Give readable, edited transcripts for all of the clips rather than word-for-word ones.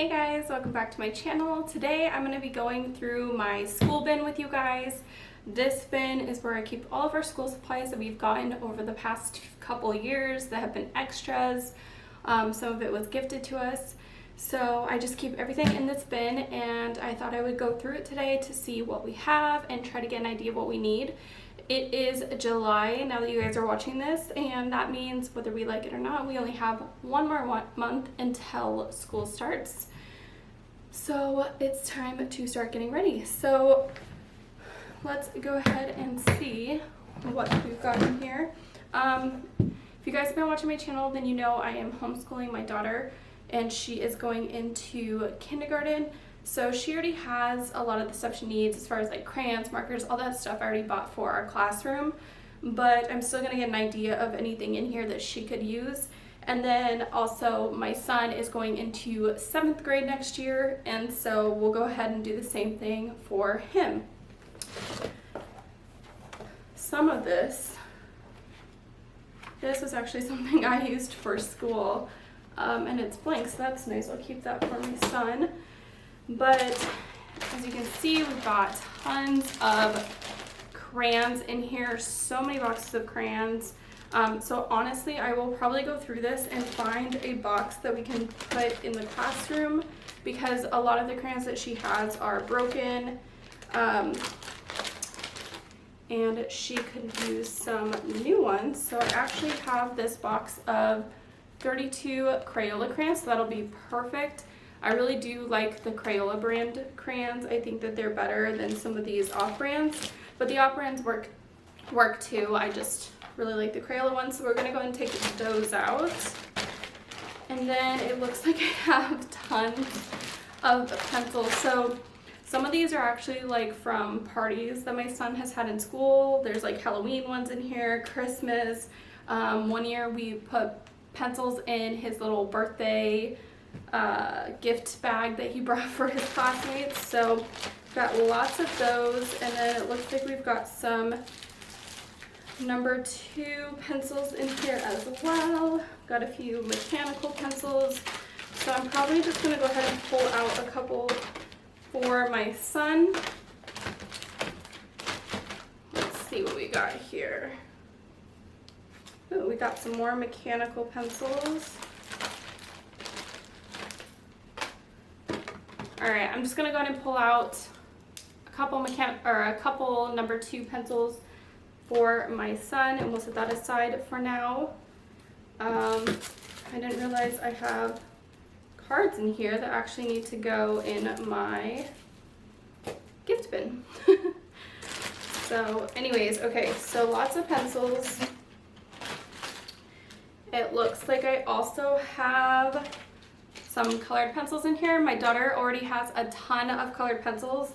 Hey guys, welcome back to my channel. Today I'm going to be going through my school bin with you guys. This bin is where I keep all of our school supplies that we've gotten over the past couple years that have been extras. Some of it was gifted to us. So I just keep everything in this bin, and I thought I would go through it today to see what we have and try to get an idea of what we need. It is July now that you guys are watching this, and that means whether we like it or not, we only have one more month until school starts. So it's time to start getting ready. So let's go ahead and see what we've got in here. If you guys have been watching my channel, then you know I am homeschooling my daughter, and she is going into kindergarten. So she already has a lot of the stuff she needs as far as like crayons, markers, all that stuff I already bought for our classroom, but I'm still gonna get an idea of anything in here that she could use. And then also my son is going into 7th grade next year, and so we'll go ahead and do the same thing for him. Some of this was actually something I used for school, and it's blank, so that's nice. I'll keep that for my son. But as you can see, we've got tons of crayons in here, so many boxes of crayons. So honestly, I will probably go through this and find a box that we can put in the classroom, because a lot of the crayons that she has are broken, and she could use some new ones. So I actually have this box of 32 Crayola crayons, so that'll be perfect. I really do like the Crayola brand crayons. I think that they're better than some of these off brands, but the off brands work too. I just really like the Crayola ones, so we're gonna go and take those out. And then it looks like I have tons of pencils. So some of these are actually like from parties that my son has had in school. There's like Halloween ones in here, Christmas. One year we put pencils in his little birthday gift bag that he brought for his classmates. So we've got lots of those, and then it looks like we've got some number 2 pencils in here as well. Got a few mechanical pencils, so I'm probably just going to go ahead and pull out a couple for my son. Let's see what we got here. Ooh, we got some more mechanical pencils. Alright, I'm just going to go ahead and pull out a couple number 2 pencils for my son, and we'll set that aside for now. I didn't realize I have cards in here that actually need to go in my gift bin. So anyways, okay, so lots of pencils. It looks like I also have some colored pencils in here. My daughter already has a ton of colored pencils,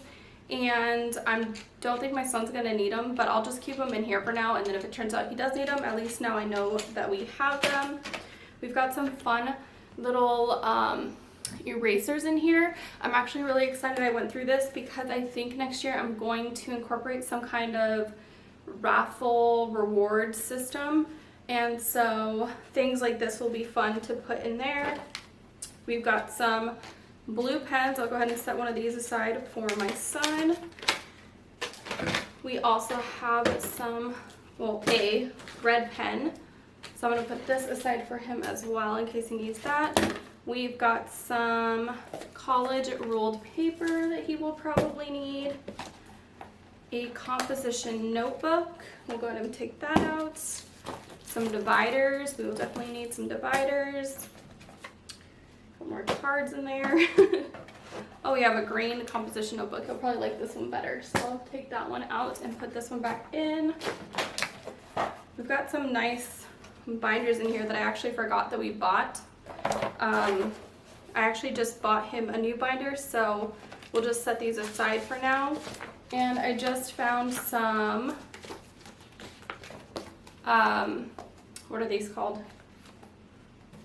and I don't think my son's gonna need them, but I'll just keep them in here for now, and then if it turns out he does need them, at least now I know that we have them. We've got some fun little erasers in here. I'm actually really excited I went through this, because I think next year I'm going to incorporate some kind of raffle reward system, and so things like this will be fun to put in there. We've got some blue pens. I'll go ahead and set one of these aside for my son. We also have some, well, a red pen. So I'm going to put this aside for him as well in case he needs that. We've got some college ruled paper that he will probably need. A composition notebook. We'll go ahead and take that out. Some dividers. We will definitely need some dividers. More cards in there. Oh, we have a green composition notebook. He'll probably like this one better, so I'll take that one out and put this one back in. We've got some nice binders in here that I actually forgot that we bought. I actually just bought him a new binder, so we'll just set these aside for now. And I just found some what are these called?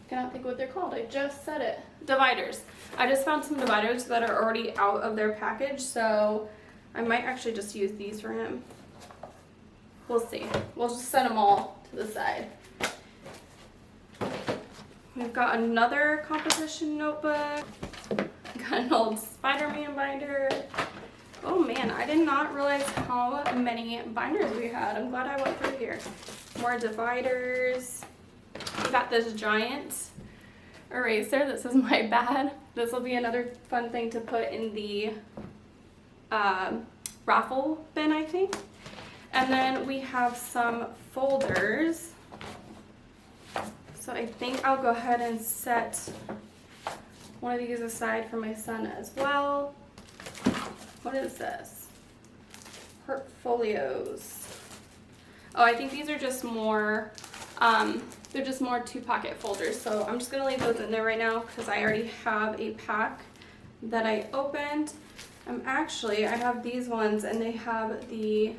Cannot think what they're called. I just said it. Dividers. I just found some dividers that are already out of their package, so I might actually just use these for him. We'll see. We'll just set them all to the side. We've got another composition notebook. Got an old Spider-Man binder. Oh man, I did not realize how many binders we had. I'm glad I went through here. More dividers. We got this giant eraser. This is my bad. This will be another fun thing to put in the raffle bin, I think. And then we have some folders. So I think I'll go ahead and set one of these aside for my son as well. What is this? Portfolios. Oh, I think these are just more, they're just more 2-pocket folders. So I'm just gonna leave those in there right now because I already have a pack that I opened. I have these ones and they have the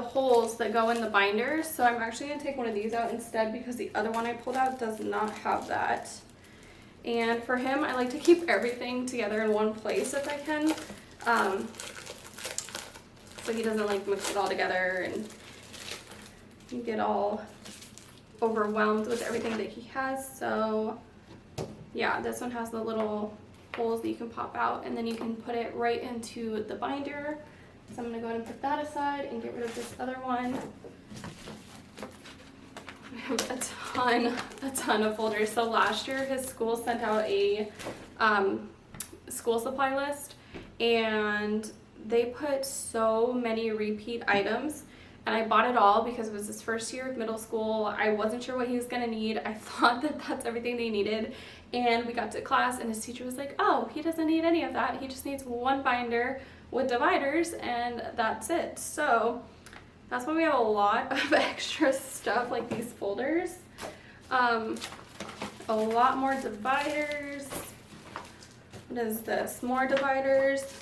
holes that go in the binder. So I'm actually gonna take one of these out instead because the other one I pulled out does not have that. And for him, I like to keep everything together in one place if I can. So he doesn't like mix it all together and you get all overwhelmed with everything that he has. So yeah, this one has the little holes that you can pop out and then you can put it right into the binder. So I'm gonna go ahead and put that aside and get rid of this other one. I have a ton of folders. So last year his school sent out a school supply list and they put so many repeat items and I bought it all because it was his first year of middle school. I wasn't sure what he was gonna need. I thought that that's everything they needed. And we got to class and his teacher was like, oh, he doesn't need any of that. He just needs one binder with dividers and that's it. So that's why we have a lot of extra stuff like these folders. A lot more dividers. What is this? More dividers.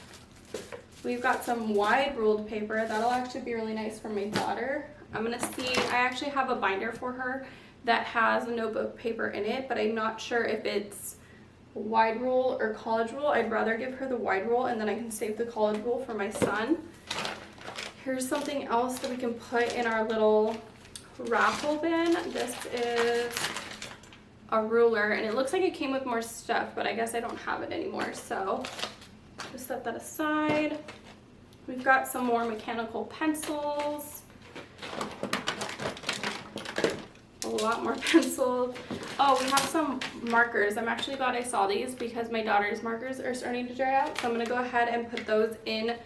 We've got some wide ruled paper. That'll actually be really nice for my daughter. I'm gonna see, I actually have a binder for her that has notebook paper in it, but I'm not sure if it's wide rule or college rule. I'd rather give her the wide rule and then I can save the college rule for my son. Here's something else that we can put in our little raffle bin. This is a ruler and it looks like it came with more stuff, but I guess I don't have it anymore. So just set that aside. We've got some more mechanical pencils. A lot more pencils. Oh, we have some markers. I'm actually glad I saw these because my daughter's markers are starting to dry out. So I'm gonna go ahead and put those in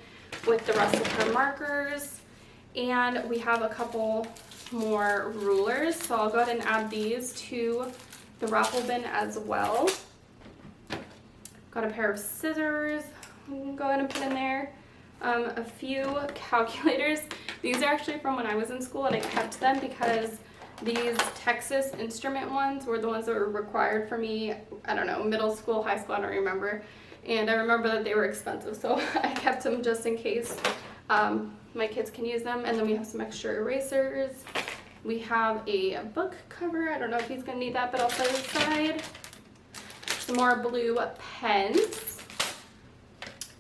with the rest of her markers. And we have a couple more rulers. So I'll go ahead and add these to the raffle bin as well. Got a pair of scissors. We can go ahead and put in there. A few calculators. These are actually from when I was in school and I kept them because these Texas Instrument ones were the ones that were required for me, I don't know, middle school, high school, I don't remember. And I remember that they were expensive, so I kept them just in case my kids can use them. And then we have some extra erasers. We have a book cover. I don't know if he's gonna need that, but I'll set it aside. Some more blue pens.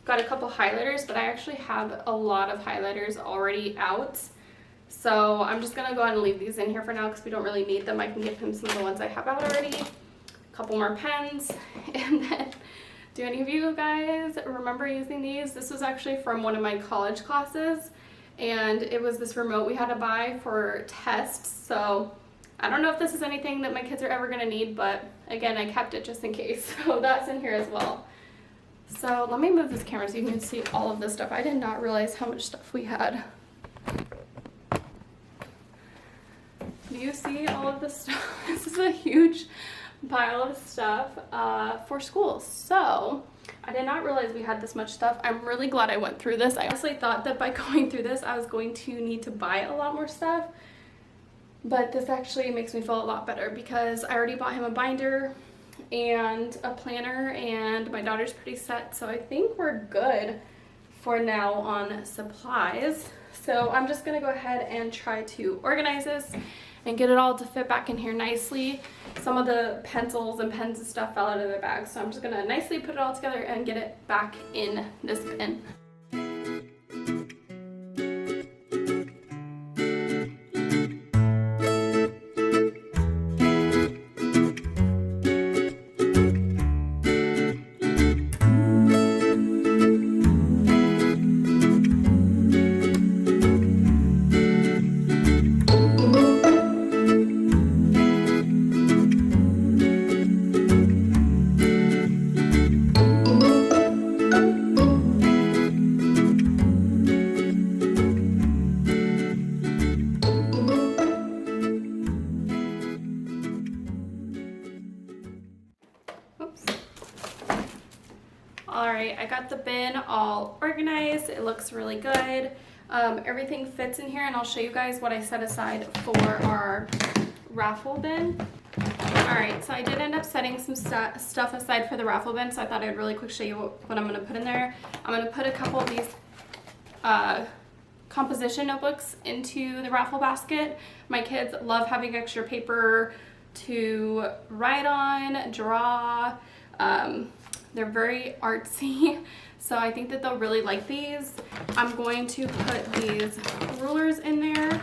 Got a couple highlighters, but I actually have a lot of highlighters already out. So I'm just gonna go ahead and leave these in here for now because we don't really need them. I can give him some of the ones I have out already. A couple more pens. And then, do any of you guys remember using these? This was actually from one of my college classes and it was this remote we had to buy for tests. So I don't know if this is anything that my kids are ever gonna need, but again, I kept it just in case. So that's in here as well. So let me move this camera so you can see all of this stuff. I did not realize how much stuff we had. Do you see all of this stuff? This is a huge pile of stuff for school. So I did not realize we had this much stuff. I'm really glad I went through this. I honestly thought that by going through this, I was going to need to buy a lot more stuff. But this actually makes me feel a lot better because I already bought him a binder and a planner and my daughter's pretty set. So I think we're good for now on supplies. So I'm just gonna go ahead and try to organize this and get it all to fit back in here nicely. Some of the pencils and pens and stuff fell out of their bags, so I'm just gonna nicely put it all together and get it back in this bin. Alright, I got the bin all organized. It looks really good. Everything fits in here, and I'll show you guys what I set aside for our raffle bin. Alright, so I did end up setting some stuff aside for the raffle bin, so I thought I'd really quick show you what I'm going to put in there. I'm going to put a couple of these composition notebooks into the raffle basket. My kids love having extra paper to write on, draw. They're very artsy, so I think that they'll really like these. I'm going to put these rulers in there.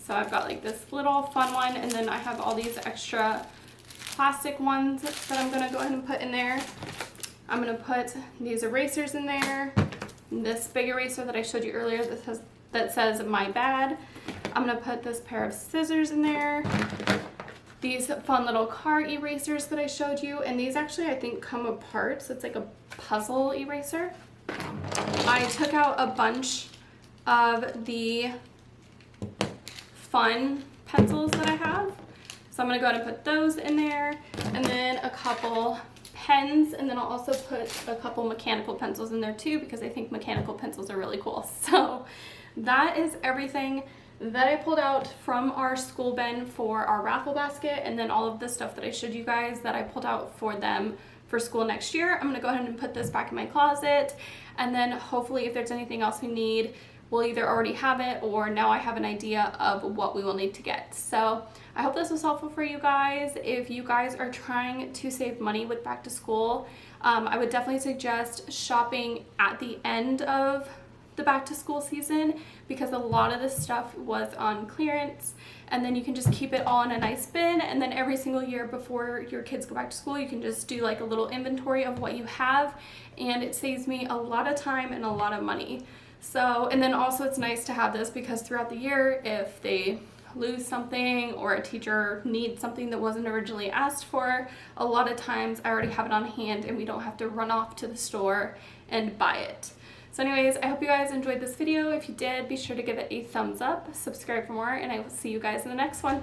So I've got like this little fun one, and then I have all these extra plastic ones that I'm going to go ahead and put in there. I'm going to put these erasers in there. This big eraser that I showed you earlier that says my bad. I'm going to put this pair of scissors in there. These fun little car erasers that I showed you, and these actually I think come apart, so it's like a puzzle eraser. I took out a bunch of the fun pencils that I have, so I'm going to go ahead and put those in there, and then a couple pens, and then I'll also put a couple mechanical pencils in there too, because I think mechanical pencils are really cool. So that is everything that I pulled out from our school bin for our raffle basket, and then all of the stuff that I showed you guys that I pulled out for them for school next year. I'm gonna go ahead and put this back in my closet, and then hopefully if there's anything else we need, we'll either already have it or now I have an idea of what we will need to get. So I hope this was helpful for you guys. If you guys are trying to save money with back to school, I would definitely suggest shopping at the end of the back to school season, because a lot of this stuff was on clearance, and then you can just keep it all in a nice bin, and then every single year before your kids go back to school you can just do like a little inventory of what you have, and it saves me a lot of time and a lot of money. So, and then also it's nice to have this because throughout the year, if they lose something or a teacher needs something that wasn't originally asked for, a lot of times I already have it on hand and we don't have to run off to the store and buy it. So anyways, I hope you guys enjoyed this video. If you did, be sure to give it a thumbs up, subscribe for more, and I will see you guys in the next one.